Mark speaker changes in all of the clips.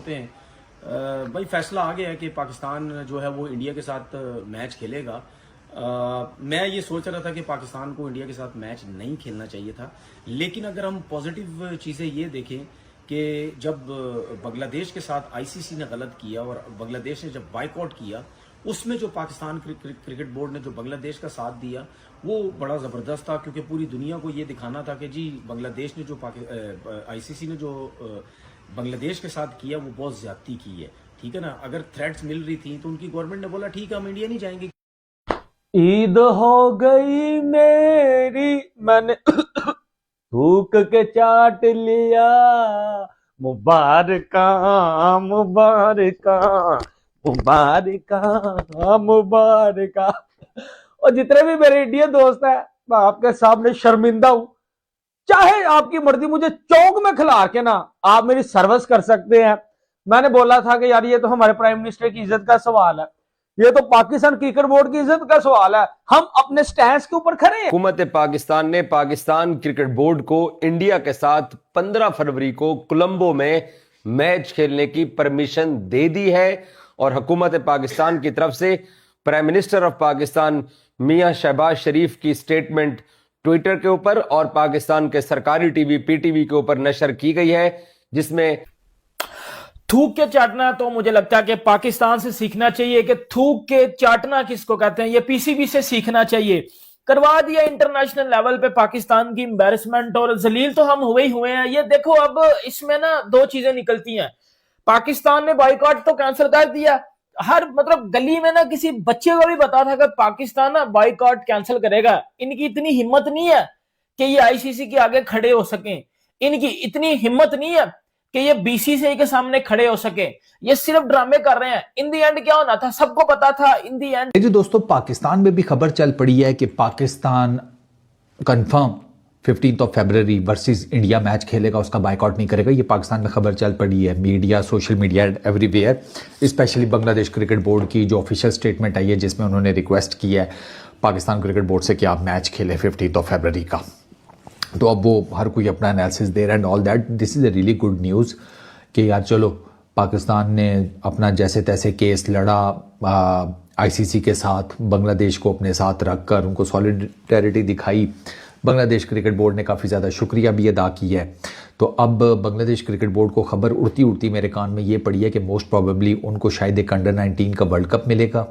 Speaker 1: होते हैं। भाई फैसला आ गया है कि पाकिस्तान जो है वो इंडिया के साथ मैच खेलेगा। मैं ये सोच रहा था कि पाकिस्तान को इंडिया के साथ मैच नहीं खेलना चाहिए था, लेकिन अगर हम पॉजिटिव चीज़ें ये देखें कि जब बांग्लादेश के साथ आईसीसी ने गलत किया और बांग्लादेश ने जब बाइकआउट किया, उसमें जो पाकिस्तान क्रिकेट बोर्ड ने जो बांग्लादेश का साथ दिया वो बड़ा ज़बरदस्त था, क्योंकि पूरी दुनिया को ये दिखाना था कि जी बांग्लादेश ने जो आईसीसी ने जो बांग्लादेश के साथ किया वो बहुत ज्यादती की है। ठीक है ना, अगर थ्रेट्स मिल रही थी तो उनकी गवर्नमेंट ने बोला ठीक है हम इंडिया नहीं जाएंगे।
Speaker 2: ईद हो गई मेरी, मैंने थूक के चाट लिया, मुबारका मुबारका मुबारका मुबारका। और जितने भी मेरे इंडियन दोस्त हैं, मैं आपके सामने शर्मिंदा हूं। चाहे आपकी मर्जी, मुझे चौक में खिला के ना आप मेरी सर्विस कर सकते हैं। मैंने बोला था कि यार ये तो हमारे प्राइम मिनिस्टर की इज्जत का सवाल है, ये तो पाकिस्तान क्रिकेट बोर्ड की इज्जत का सवाल है, हम अपने स्टैंड के ऊपर खड़े हैं।
Speaker 3: हुकूमत पाकिस्तान ने पाकिस्तान क्रिकेट बोर्ड को इंडिया के साथ 15 फरवरी को कोलंबो में मैच खेलने की परमिशन दे दी है और हुकूमत पाकिस्तान की तरफ से प्राइम मिनिस्टर ऑफ पाकिस्तान मियां शहबाज शरीफ की स्टेटमेंट ट्विटर के ऊपर और पाकिस्तान के सरकारी टीवी पीटीवी के ऊपर नशर की गई है, जिसमें
Speaker 4: थूक के चाटना तो मुझे लगता है कि पाकिस्तान से सीखना चाहिए कि थूक के चाटना किसको कहते हैं, ये पीसीबी से सीखना चाहिए। करवा दिया इंटरनेशनल लेवल पे पाकिस्तान की एम्बैरेसमेंट, और जलील तो हम हुए ही हुए हैं। ये देखो अब इसमें ना दो चीजें निकलती हैं। पाकिस्तान ने बॉयकॉट तो कैंसिल कर दिया, हर मतलब गली में ना किसी बच्चे को भी बता था कि पाकिस्तान ना बॉयकॉट कैंसिल करेगा। इनकी इतनी हिम्मत नहीं है कि ये आईसीसी के आगे खड़े हो सकें, इनकी इतनी हिम्मत नहीं है कि ये बीसीसीआई के सामने खड़े हो सके। ये सिर्फ ड्रामे कर रहे हैं। इन दी एंड क्या होना था सबको पता था। इन दी एंड
Speaker 5: जी दोस्तों, पाकिस्तान में भी खबर चल पड़ी है कि पाकिस्तान कंफर्म 15 फरवरी वर्सेस इंडिया मैच खेलेगा, उसका बाइकआउट नहीं करेगा। ये पाकिस्तान में खबर चल पड़ी है, media, social media everywhere. Specially Bangladesh cricket board की जो ऑफिशियल स्टेटमेंट आई है जिसमें उन्होंने रिक्वेस्ट की है पाकिस्तान क्रिकेट बोर्ड से कि आप मैच खेलें 15 फरवरी का। तो अब वो हर कोई अपना एनालिसिस दे रहा है and all that. This is a really good news कि यार चलो पाकिस्तान ने अपना जैसे तैसे केस लड़ा आईसीसी के साथ, बांग्लादेश को अपने साथ रखकर उनको सॉलिडेरिटी दिखाई। बांग्लादेश क्रिकेट बोर्ड ने काफ़ी ज़्यादा शुक्रिया भी अदा की है। तो अब बांग्लादेश क्रिकेट बोर्ड को खबर उड़ती उड़ती मेरे कान में ये पड़ी है कि मोस्ट प्रॉबेबली उनको शायद एक अंडर 19 का वर्ल्ड कप मिलेगा,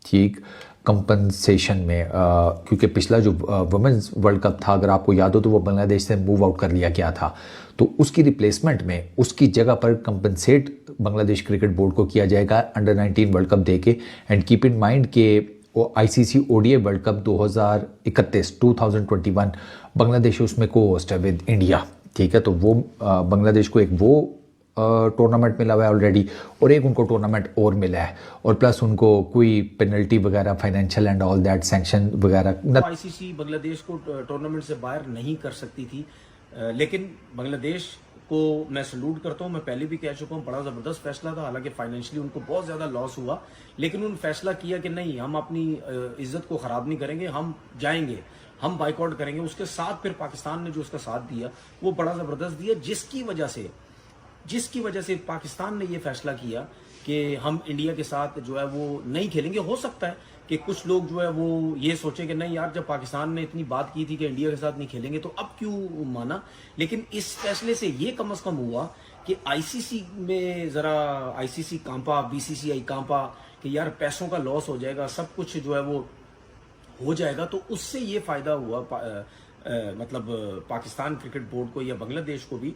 Speaker 5: ठीक, कंपनसेशन में। क्योंकि पिछला जो वुमेन्स वर्ल्ड कप था, अगर आपको याद हो, तो वो बांग्लादेश से मूव आउट कर लिया गया था। तो उसकी रिप्लेसमेंट में उसकी जगह पर कंपनसेट बांग्लादेश क्रिकेट बोर्ड को किया जाएगा अंडर 19 वर्ल्ड कप देके। एंड कीप इन माइंड कि वो ICC ODI world cup 2021 Bangladesh उसमें को होस्ट है विद इंडिया, ठीक है। तो वो बांग्लादेश को एक वो टूर्नामेंट मिला हुआ है ऑलरेडी, और एक उनको टूर्नामेंट और मिला है, और प्लस उनको कोई पेनल्टी वगैरह financial and all that sanction वगैरह।
Speaker 1: आईसीसी बांग्लादेश को टूर्नामेंट से बाहर नहीं कर सकती थी, लेकिन बांग्लादेश को मैं सल्यूट करता हूं। मैं पहले भी कह चुका हूं, बड़ा जबरदस्त फैसला था। हालांकि फाइनेंशियली उनको बहुत ज्यादा लॉस हुआ, लेकिन उन्होंने फैसला किया कि नहीं, हम अपनी इज्जत को खराब नहीं करेंगे, हम जाएंगे, हम बाइकआउट करेंगे। उसके साथ फिर पाकिस्तान ने जो उसका साथ दिया वो बड़ा जबरदस्त दिया, जिसकी वजह से पाकिस्तान ने ये फैसला किया कि हम इंडिया के साथ जो है वो नहीं खेलेंगे। हो सकता है कि कुछ लोग जो है वो ये सोचे कि नहीं यार, जब पाकिस्तान ने इतनी बात की थी कि इंडिया के साथ नहीं खेलेंगे तो अब क्यों माना। लेकिन इस फैसले से ये कम से कम हुआ कि आईसीसी में जरा आईसीसी कांपा, बीसीसीआई कांपा कि यार पैसों का लॉस हो जाएगा, सब कुछ जो है वो हो जाएगा। तो उससे ये फायदा हुआ मतलब पाकिस्तान क्रिकेट बोर्ड को या बांग्लादेश को भी,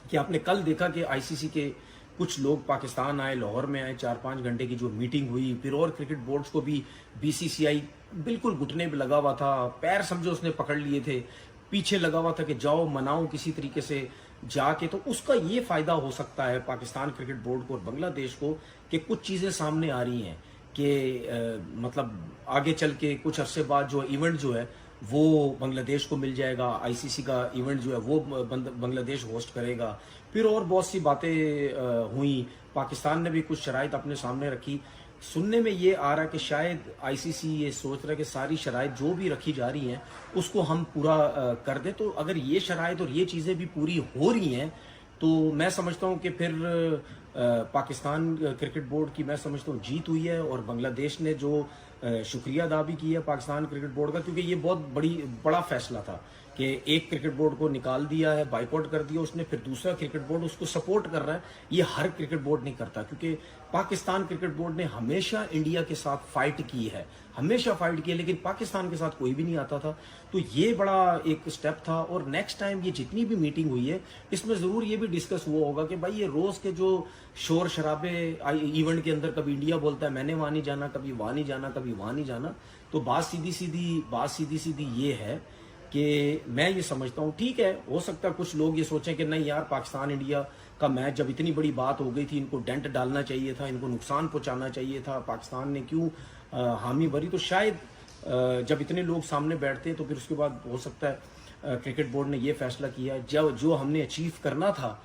Speaker 1: कि आपने कल देखा कि आईसीसी के कुछ लोग पाकिस्तान आए, लाहौर में आए, 4-5 घंटे की जो मीटिंग हुई। फिर और क्रिकेट बोर्ड्स को भी बीसीसीआई बिल्कुल घुटने पे लगा हुआ था, पैर समझो उसने पकड़ लिए थे, पीछे लगा हुआ था कि जाओ मनाओ किसी तरीके से जाके। तो उसका ये फायदा हो सकता है पाकिस्तान क्रिकेट बोर्ड को और बांग्लादेश को कि कुछ चीजें सामने आ रही हैं कि मतलब आगे चल के कुछ अरसे बाद जो इवेंट जो है वो बांग्लादेश को मिल जाएगा। आईसीसी का इवेंट जो है वो बांग्लादेश होस्ट करेगा। फिर और बहुत सी बातें हुई। पाकिस्तान ने भी कुछ शराइत अपने सामने रखी। सुनने में ये आ रहा है कि शायद आईसीसी ये सोच रहा है कि सारी शराइत जो भी रखी जा रही हैं उसको हम पूरा कर दें। तो अगर ये शराइत और ये चीज़ें भी पूरी हो रही हैं तो मैं समझता हूं कि फिर पाकिस्तान क्रिकेट बोर्ड की मैं समझता हूं जीत हुई है, और बांग्लादेश ने जो शुक्रिया अदा भी किया पाकिस्तान क्रिकेट बोर्ड का, क्योंकि ये बहुत बड़ा फैसला था कि एक क्रिकेट बोर्ड को निकाल दिया है, बाइकआउट कर दिया उसने, फिर दूसरा क्रिकेट बोर्ड उसको सपोर्ट कर रहा है। ये हर क्रिकेट बोर्ड नहीं करता, क्योंकि पाकिस्तान क्रिकेट बोर्ड ने हमेशा इंडिया के साथ फाइट की है, हमेशा फाइट की है, लेकिन पाकिस्तान के साथ कोई भी नहीं आता था। तो ये बड़ा एक स्टेप था, और नेक्स्ट टाइम ये जितनी भी मीटिंग हुई है इसमें जरूर ये भी डिस्कस हुआ होगा कि भाई ये रोज के जो शोर शराबे इवेंट के अंदर, कभी इंडिया बोलता है मैंने वहां नहीं जाना, कभी वहां नहीं जाना, कभी वहां नहीं जाना, तो बात सीधी सीधी ये है कि मैं ये समझता हूँ, ठीक है, हो सकता है कुछ लोग ये सोचें कि नहीं यार, पाकिस्तान इंडिया का मैच जब इतनी बड़ी बात हो गई थी, इनको डेंट डालना चाहिए था, इनको नुकसान पहुंचाना चाहिए था, पाकिस्तान ने क्यों हामी भरी। तो शायद जब इतने लोग सामने बैठते हैं तो फिर उसके बाद हो सकता है क्रिकेट बोर्ड ने ये फैसला किया, जो हमने अचीव करना था,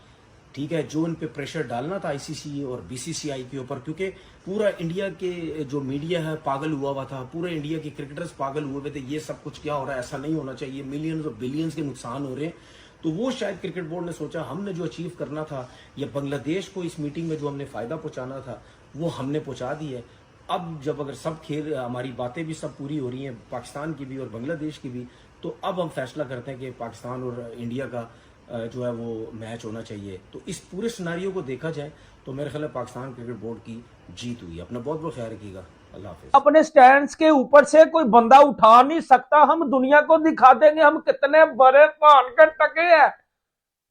Speaker 1: ठीक है, जो इन पे प्रेशर डालना था आईसीसी और बीसीसीआई के ऊपर, क्योंकि पूरा इंडिया के जो मीडिया है पागल हुआ था, पूरे इंडिया के क्रिकेटर्स पागल हुए थे, ये सब कुछ क्या हो रहा है, ऐसा नहीं होना चाहिए, मिलियंस और बिलियंस के नुकसान हो रहे हैं। तो वो शायद क्रिकेट बोर्ड ने सोचा हमने जो अचीव करना था, या बांग्लादेश को इस मीटिंग में जो हमने फायदा पहुंचाना था वो हमने पहुंचा दी है। अब जब अगर सब खेल, हमारी बातें भी सब पूरी हो रही हैं, पाकिस्तान की भी और बांग्लादेश की भी, तो अब हम फैसला करते हैं कि पाकिस्तान और इंडिया का जो है वो मैच होना चाहिए। तो इस पूरे सिनारियो को देखा जाए तो मेरे ख्याल है पाकिस्तान क्रिकेट बोर्ड की जीत हुई है। अपना बहुत बहुत ख्याल रखिएगा। अल्लाह हाफिज।
Speaker 2: अपने स्टैंड के ऊपर से कोई बंदा उठा नहीं सकता, हम दुनिया को दिखा देंगे हम कितने बड़े भान के टके हैं।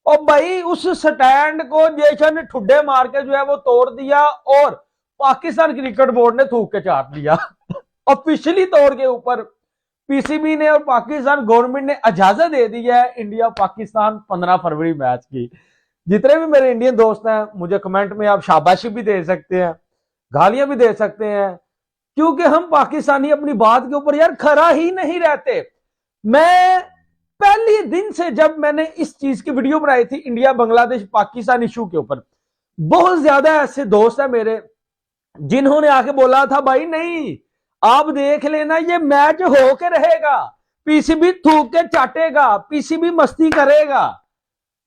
Speaker 2: और भाई उस स्टैंड को जैसा ने ठुड्डे मार के जो है वो तोड़ दिया, और पाकिस्तान क्रिकेट बोर्ड ने थूक के चाट दिया ऑफिशियली तौर के ऊपर पीसीबी ने और पाकिस्तान गवर्नमेंट ने इजाजत दे दी है इंडिया पाकिस्तान 15 फरवरी मैच की। जितने भी मेरे इंडियन दोस्त हैं, मुझे कमेंट में आप शाबाशी भी दे सकते हैं, गालियां भी दे सकते हैं, क्योंकि हम पाकिस्तानी अपनी बात के ऊपर यार खरा ही नहीं रहते। मैं पहले दिन से जब मैंने इस चीज की वीडियो बनाई थी इंडिया बांग्लादेश पाकिस्तान इशू के ऊपर, बहुत ज्यादा ऐसे दोस्त हैं मेरे जिन्होंने आके बोला था भाई नहीं, आप देख लेना ये मैच होके रहेगा, पीसीबी थूक के चाटेगा, पीसीबी मस्ती करेगा,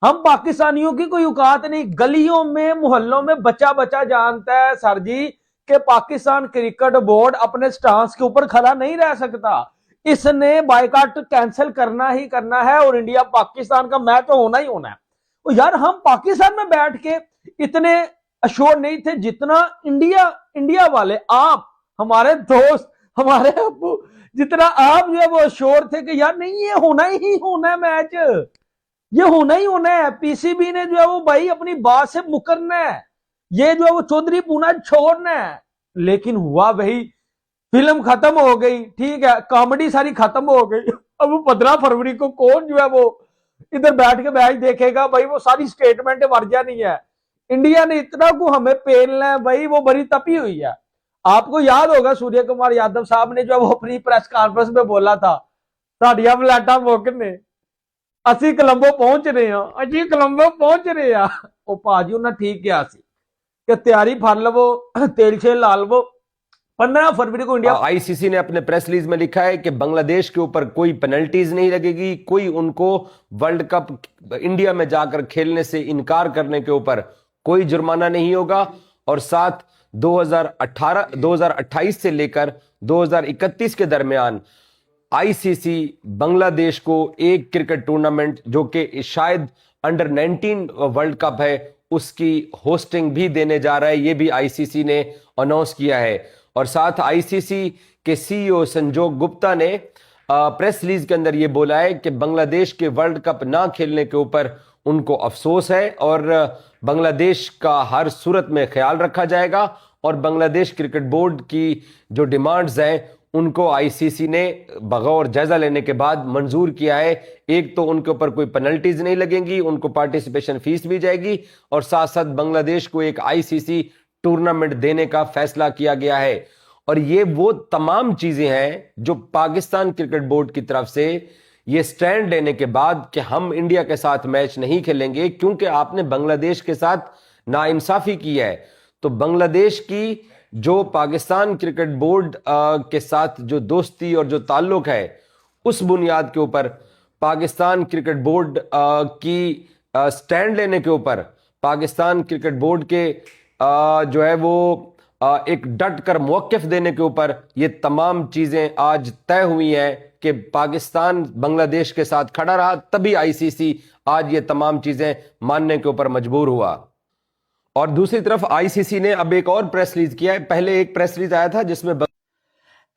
Speaker 2: हम पाकिस्तानियों की कोई औकात नहीं। गलियों में मोहल्लों में बच्चा बच्चा जानता है सर जी कि पाकिस्तान क्रिकेट बोर्ड अपने स्टांस के ऊपर खड़ा नहीं रह सकता, इसने बायकॉट कैंसिल करना ही करना है और इंडिया पाकिस्तान का मैच होना ही होना है। तो यार हम पाकिस्तान में बैठ के इतने अश्योर नहीं थे जितना इंडिया वाले, आप हमारे दोस्त, हमारे अब्बू, जितना आप जो है वो अश्योर थे कि यार नहीं ये होना ही होना है मैच, ये होना ही होना है। पीसीबी ने जो है वो भाई अपनी बात से मुकरना है, ये जो है वो चौधरी पूना छोड़ना है। लेकिन हुआ भाई, फिल्म खत्म हो गई, ठीक है, कॉमेडी सारी खत्म हो गई। अब 15 फरवरी को कौन जो है वो इधर बैठ के मैच देखेगा भाई, वो सारी स्टेटमेंट वर्जा नहीं है। इंडिया ने इतना को हमें पेलना है भाई, वो बड़ी तपी हुई है। आपको याद होगा सूर्य कुमार यादव साहब ने जो वो अपनी प्रेस कॉन्फ्रेंस में बोला था, साडिया फ्लैटा मुकने, ਅਸੀਂ कोलंबो पहुंच रहे हैं, अजी कोलंबो पहुंच रहे हैं। ਉਹ ਭਾਜੀ ਉਹਨਾਂ ठीक किया सी कि तैयारी फर लवो, तेल छेल ला लवो, 15 फरवरी को इंडिया।
Speaker 3: आईसीसी ने अपने प्रेस रिलीज में लिखा है कि बांग्लादेश के ऊपर कोई पेनल्टीज नहीं लगेगी, कोई उनको वर्ल्ड कप इंडिया में जाकर खेलने से इनकार करने के ऊपर कोई जुर्माना नहीं होगा, और साथ 2028 से लेकर 2031 के दरमियान आईसीसी बांग्लादेश को एक क्रिकेट टूर्नामेंट जो कि शायद अंडर 19 वर्ल्ड कप है उसकी होस्टिंग भी देने जा रहा है, यह भी आईसीसी ने अनाउंस किया है। और साथ आईसीसी के सीईओ संजोग गुप्ता ने प्रेस रिलीज के अंदर यह बोला है कि बांग्लादेश के वर्ल्ड कप ना खेलने के ऊपर उनको अफसोस है और बांग्लादेश का हर सूरत में ख्याल रखा जाएगा, और बांग्लादेश क्रिकेट बोर्ड की जो डिमांड्स हैं उनको आईसीसी ने बगौर जायजा लेने के बाद मंजूर किया है। एक तो उनके ऊपर कोई पेनल्टीज नहीं लगेंगी, उनको पार्टिसिपेशन फीस भी जाएगी, और साथ साथ बांग्लादेश को एक आईसीसी टूर्नामेंट देने का फैसला किया गया है। और ये वो तमाम चीजें हैं जो पाकिस्तान क्रिकेट बोर्ड की तरफ से ये स्टैंड लेने के बाद कि हम इंडिया के साथ मैच नहीं खेलेंगे क्योंकि आपने बांग्लादेश के साथ नाइंसाफी की है। तो बांग्लादेश की जो पाकिस्तान क्रिकेट बोर्ड के साथ जो दोस्ती और जो ताल्लुक है, उस बुनियाद के ऊपर पाकिस्तान क्रिकेट बोर्ड की स्टैंड लेने के ऊपर पाकिस्तान क्रिकेट बोर्ड के जो है वो एक डट कर मौक़िफ़ देने के ऊपर ये तमाम चीज़ें आज तय हुई हैं कि पाकिस्तान बांग्लादेश के साथ खड़ा रहा, तभी आईसीसी आज ये तमाम चीज़ें मानने के ऊपर मजबूर हुआ। और दूसरी तरफ आईसीसी ने अब एक और प्रेस रिलीज किया है। पहले एक प्रेस रिलीज आया था जिसमें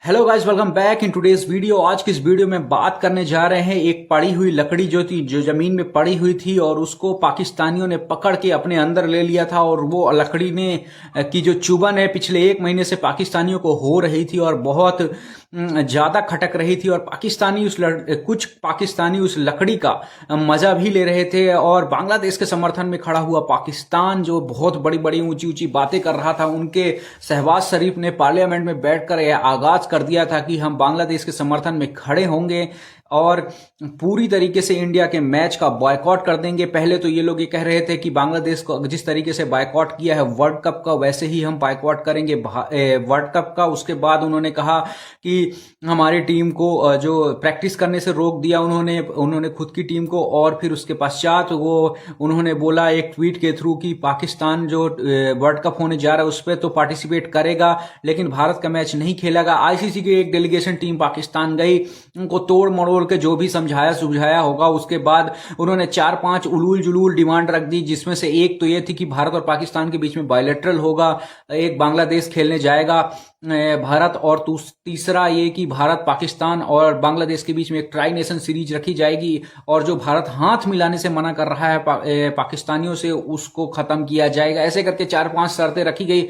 Speaker 6: hello guys, welcome back in today's video. आज की इस वीडियो में बात करने जा रहे हैं एक पड़ी हुई लकड़ी जो जमीन में पड़ी हुई थी और उसको पाकिस्तानियों ने पकड़ के अपने अंदर ले लिया था। और वो लकड़ी ने की जो चुभन है पिछले 1 महीने से पाकिस्तानियों को हो रही थी और बहुत ज्यादा खटक रही थी। और कुछ पाकिस्तानी उस लकड़ी का मजा भी ले रहे थे। और बांग्लादेश के समर्थन में खड़ा हुआ पाकिस्तान जो बहुत बड़ी बड़ी ऊंची ऊंची बातें कर रहा था, उनके शहबाज शरीफ ने पार्लियामेंट में बैठकर यह आगाज कर दिया था कि हम बांग्लादेश के समर्थन में खड़े होंगे और पूरी तरीके से इंडिया के मैच का बॉयकॉट कर देंगे। पहले तो ये लोग ये कह रहे थे कि बांग्लादेश को जिस तरीके से बॉयकॉट किया है वर्ल्ड कप का, वैसे ही हम बॉयकॉट करेंगे वर्ल्ड कप का। उसके बाद उन्होंने कहा कि हमारी टीम को जो प्रैक्टिस करने से रोक दिया उन्होंने खुद की टीम को। और फिर उसके पश्चात वो उन्होंने बोला एक ट्वीट के थ्रू कि पाकिस्तान जो वर्ल्ड कप होने जा रहा है उस पर तो पार्टिसिपेट करेगा लेकिन भारत का मैच नहीं खेलेगा। आईसीसी की एक डेलीगेशन टीम पाकिस्तान गई, उनको तोड़ मरोड़ के जो भी समझाया सुझाया होगा। उसके बाद उन्होंने 4-5 उलूल जुलूल डिमांड रख दी, जिसमें से एक तो ये थी कि भारत और पाकिस्तान के बीच में बायलैटरल होगा, एक बांग्लादेश खेलने जाएगा भारत, और तीसरा ये कि भारत पाकिस्तान और बांग्लादेश के बीच में एक ट्राई नेशन सीरीज रखी जाएगी और जो भारत हाथ मिलाने से मना कर रहा है पाकिस्तानियों से उसको खत्म किया जाएगा। ऐसे करके 4-5 शर्तें रखी गई।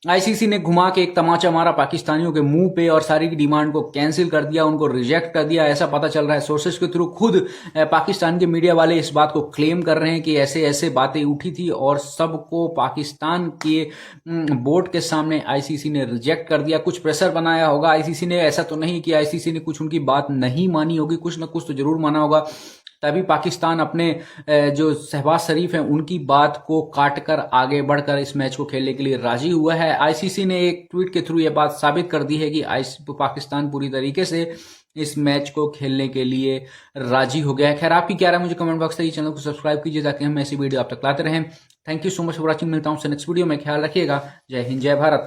Speaker 6: आईसीसी ने घुमा के एक तमाचा मारा पाकिस्तानियों के मुंह पे और सारी की डिमांड को कैंसिल कर दिया, उनको रिजेक्ट कर दिया। ऐसा पता चल रहा है सोर्सेज के थ्रू। खुद पाकिस्तान के मीडिया वाले इस बात को क्लेम कर रहे हैं कि ऐसे ऐसे बातें उठी थी और सबको पाकिस्तान के बोर्ड के सामने आईसीसी ने रिजेक्ट कर दिया। कुछ प्रेशर बनाया होगा आईसीसी ने, ऐसा तो नहीं कि आईसीसी ने कुछ उनकी बात नहीं मानी होगी, कुछ ना कुछ तो जरूर माना होगा। तभी पाकिस्तान अपने जो शहबाज शरीफ हैं उनकी बात को काटकर आगे बढ़कर इस मैच को खेलने के लिए राजी हुआ है। आईसीसी ने एक ट्वीट के थ्रू यह बात साबित कर दी है कि पाकिस्तान पूरी तरीके से इस मैच को खेलने के लिए राजी हो गया है। खैर आपकी क्या राय मुझे कमेंट बॉक्स में, चैनल को सब्सक्राइब कीजिए ताकि हम ऐसी वीडियो आप तक लाते रहें। Thank you so much for watching. मिलता हूं नेक्स्ट वीडियो में, ख्याल रखिएगा। जय हिंद, जय भारत।